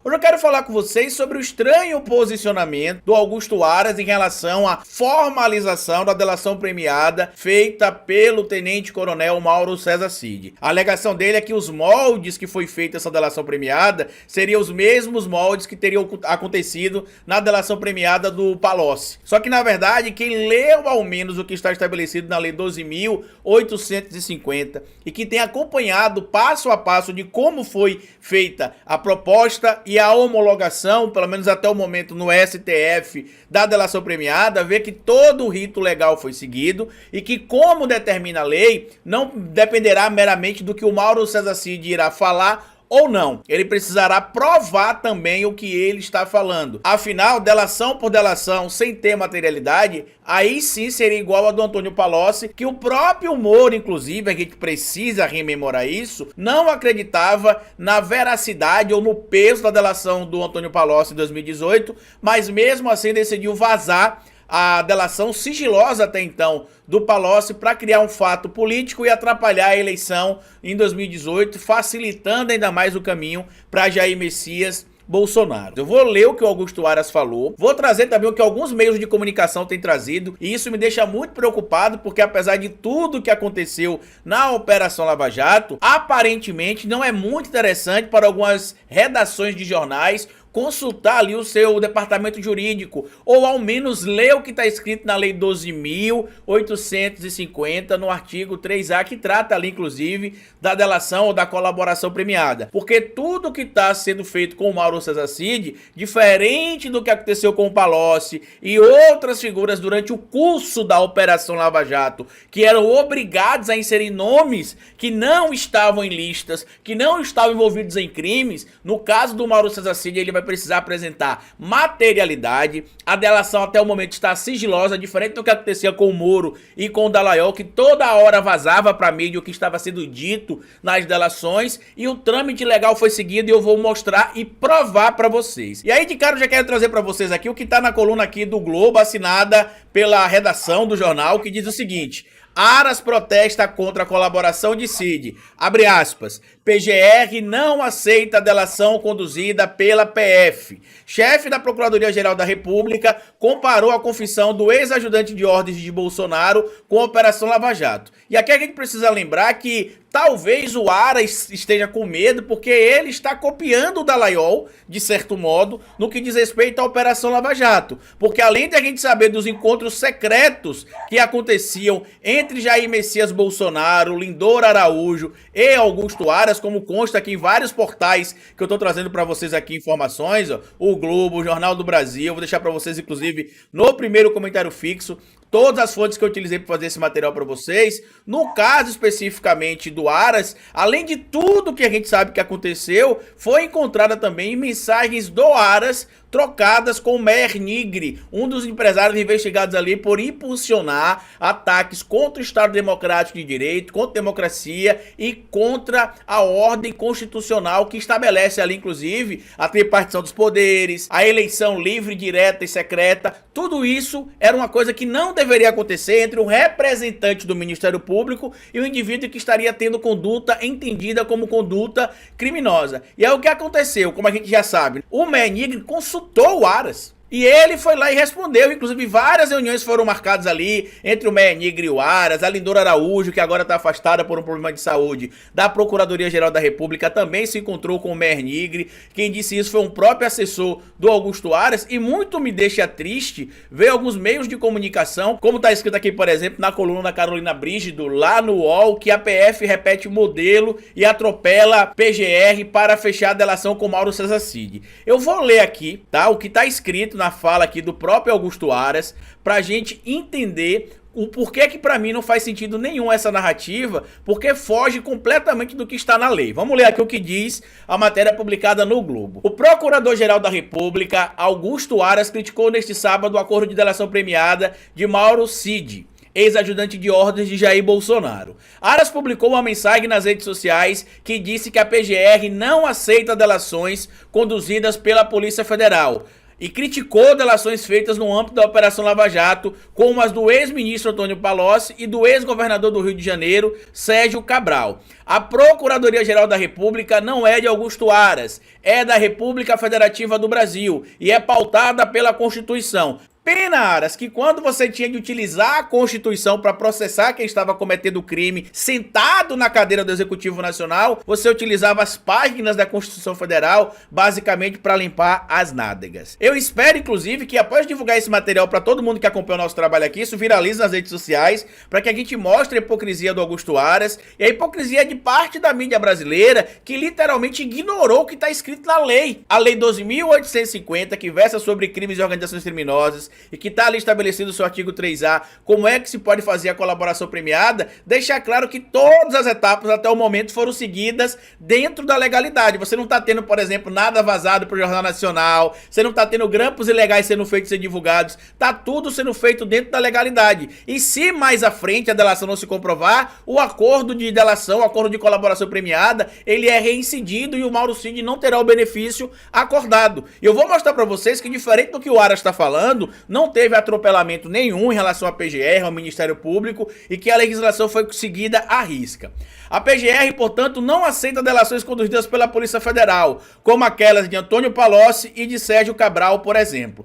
Hoje eu quero falar com vocês sobre o estranho posicionamento do Augusto Aras em relação à formalização da delação premiada feita pelo tenente-coronel Mauro César Cid. A alegação dele é que os moldes que foi feita essa delação premiada seriam os mesmos moldes que teriam acontecido na delação premiada do Palocci. Só que, na verdade, quem leu ao menos o que está estabelecido na Lei 12.850 e que tem acompanhado passo a passo de como foi feita a proposta e a homologação, pelo menos até o momento no STF, da delação premiada, vê que todo o rito legal foi seguido e que, como determina a lei, não dependerá meramente do que o Mauro César Cid irá falar ou não. Ele precisará provar também o que ele está falando. Afinal, delação por delação, sem ter materialidade, aí sim seria igual a do Antônio Palocci, que o próprio Moro, inclusive, a gente precisa rememorar isso, não acreditava na veracidade ou no peso da delação do Antônio Palocci em 2018, mas mesmo assim decidiu vazar a delação sigilosa até então do Palocci para criar um fato político e atrapalhar a eleição em 2018, facilitando ainda mais o caminho para Jair Messias Bolsonaro. Eu vou ler o que o Augusto Aras falou, vou trazer também o que alguns meios de comunicação têm trazido, e isso me deixa muito preocupado, porque apesar de tudo que aconteceu na Operação Lava Jato, aparentemente não é muito interessante para algumas redações de jornais consultar ali o seu departamento jurídico, ou ao menos ler o que está escrito na Lei 12.850, no artigo 3A, que trata ali, inclusive, da delação ou da colaboração premiada. Porque tudo que está sendo feito com o Mauro César Cid, diferente do que aconteceu com o Palocci e outras figuras durante o curso da Operação Lava Jato, que eram obrigados a inserir nomes que não estavam em listas, que não estavam envolvidos em crimes, no caso do Mauro César Cid, ele vai precisar apresentar materialidade. A delação até o momento está sigilosa, diferente do que acontecia com o Moro e com o Dallagnol, que toda hora vazava para a mídia o que estava sendo dito nas delações, e o trâmite legal foi seguido e eu vou mostrar e provar para vocês. E aí de cara eu já quero trazer para vocês aqui o que está na coluna aqui do Globo, assinada pela redação do jornal, que diz o seguinte: Aras protesta contra a colaboração de Cid. Abre aspas. PGR não aceita a delação conduzida pela PF. Chefe da Procuradoria-Geral da República comparou a confissão do ex-ajudante de ordens de Bolsonaro com a Operação Lava Jato. E aqui a gente precisa lembrar que talvez o Aras esteja com medo porque ele está copiando o Dallagnol, de certo modo, no que diz respeito à Operação Lava Jato. Porque além de a gente saber dos encontros secretos que aconteciam entre Jair Messias Bolsonaro, Lindor Araújo e Augusto Aras, como consta aqui em vários portais que eu tô trazendo para vocês aqui informações, ó, o Globo, o Jornal do Brasil, vou deixar para vocês inclusive no primeiro comentário fixo todas as fontes que eu utilizei para fazer esse material para vocês. No caso especificamente do Aras, além de tudo que a gente sabe que aconteceu, foi encontrada também mensagens do Aras trocadas com Meir Nigre, um dos empresários investigados ali por impulsionar ataques contra o Estado Democrático de Direito, contra a democracia e contra a ordem constitucional que estabelece ali, inclusive, a tripartição dos poderes, a eleição livre, direta e secreta. Tudo isso era uma coisa que não deveria acontecer entre um representante do Ministério Público e um indivíduo que estaria tendo conduta entendida como conduta criminosa. E é o que aconteceu, como a gente já sabe. O Meir Nigre consultou o Aras. E ele foi lá e respondeu, inclusive várias reuniões foram marcadas ali entre o Meir Nigre e o Aras, a Lindor Araújo, que agora está afastada por um problema de saúde da Procuradoria-Geral da República, também se encontrou com o Meir Nigre. Quem disse isso foi um próprio assessor do Augusto Aras, e muito me deixa triste ver alguns meios de comunicação, como está escrito aqui, por exemplo, na coluna da Carolina Brígido, lá no UOL, que a PF repete o modelo e atropela a PGR para fechar a delação com Mauro César Cid. Eu vou ler aqui, tá, o que está escrito na fala aqui do próprio Augusto Aras, pra gente entender o porquê que pra mim não faz sentido nenhum essa narrativa, porque foge completamente do que está na lei. Vamos ler aqui o que diz a matéria publicada no Globo. O Procurador-Geral da República, Augusto Aras, criticou neste sábado o acordo de delação premiada de Mauro Cid, ex-ajudante de ordens de Jair Bolsonaro. Aras publicou uma mensagem nas redes sociais que disse que a PGR não aceita delações conduzidas pela Polícia Federal e criticou delações feitas no âmbito da Operação Lava Jato, como as do ex-ministro Antônio Palocci e do ex-governador do Rio de Janeiro, Sérgio Cabral. A Procuradoria-Geral da República não é de Augusto Aras, é da República Federativa do Brasil e é pautada pela Constituição. Pena, Aras, que quando você tinha de utilizar a Constituição para processar quem estava cometendo crime sentado na cadeira do Executivo Nacional, você utilizava as páginas da Constituição Federal basicamente para limpar as nádegas. Eu espero, inclusive, que após divulgar esse material para todo mundo que acompanha o nosso trabalho aqui, isso viralize nas redes sociais, para que a gente mostre a hipocrisia do Augusto Aras e a hipocrisia de parte da mídia brasileira que literalmente ignorou o que está escrito na lei. A Lei 12.850, que versa sobre crimes e organizações criminosas, e que está ali estabelecido o seu artigo 3A, como é que se pode fazer a colaboração premiada, deixa claro que todas as etapas até o momento foram seguidas dentro da legalidade. Você não está tendo, por exemplo, nada vazado para o Jornal Nacional, você não está tendo grampos ilegais sendo feitos e divulgados, está tudo sendo feito dentro da legalidade. E se mais à frente a delação não se comprovar, o acordo de delação, o acordo de colaboração premiada, ele é reincidido e o Mauro Cid não terá o benefício acordado. E eu vou mostrar para vocês que, diferente do que o Aras está falando, não teve atropelamento nenhum em relação à PGR, ao Ministério Público, e que a legislação foi seguida à risca. A PGR, portanto, não aceita delações conduzidas pela Polícia Federal, como aquelas de Antônio Palocci e de Sérgio Cabral, por exemplo.